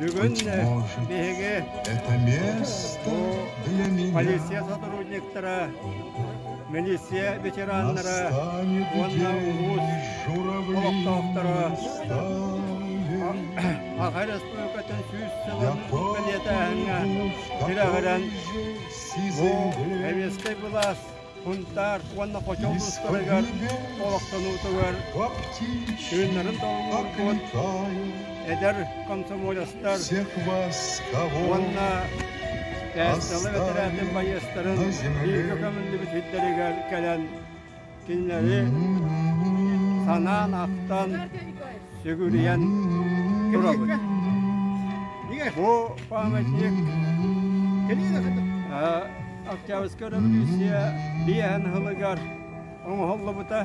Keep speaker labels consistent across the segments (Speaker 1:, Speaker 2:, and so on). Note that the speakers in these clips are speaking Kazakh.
Speaker 1: Быть может, это место для меня.
Speaker 2: Полиция сотрудниктара, милиция ветераннара, Ағай республикатын сүйіссілін білетәңі тирағыран әвестай бұлас, құнтар, онна қочол бұстырығар, олықтан ұтығар, үйінлерін толыңыр бұд, әдір комсомолистар, онна әстілі ветератын байыстырын, екі көмінді бүтіндерігер кәлін, кенлері санан ақтан сөгүриян турабыт. Бу памятник Октябрьская революция биян хылыгар оңғолы бұта.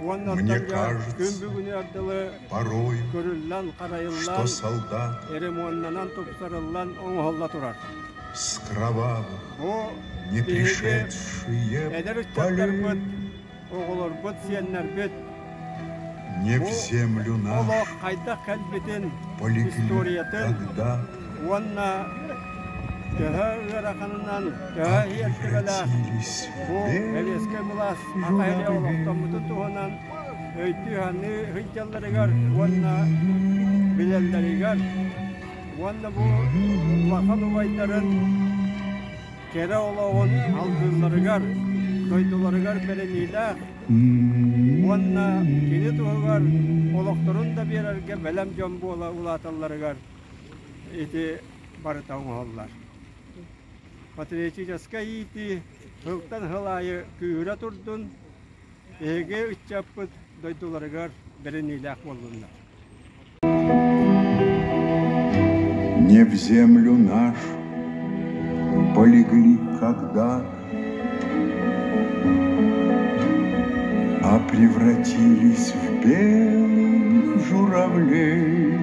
Speaker 1: Мне кажется, порой, что солдат с кровавых, не пришедшие полей не в землю нашу полегли тогда, превратились
Speaker 2: Онна кені туғығар, олықтырын да берерге бәлем жон бола улаталарығар еті бары тауыңғалылар. Патриотическа еті ғылқтан ғылайы күйірі тұрдың, еге үтчаппыд дойдуларығар бәрінейләқ болдыңдар.
Speaker 1: Не в землю нашу полегли когда-то, а превратились в белых журавлей.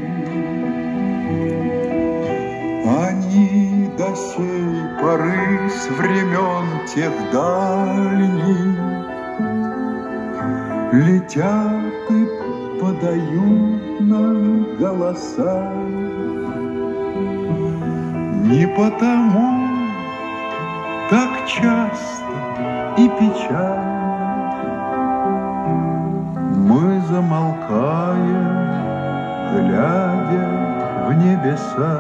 Speaker 1: Они до сей поры с времен тех дальних летят и подают нам голоса. Не потому так часто и печально мы замолкаем, глядя в небеса.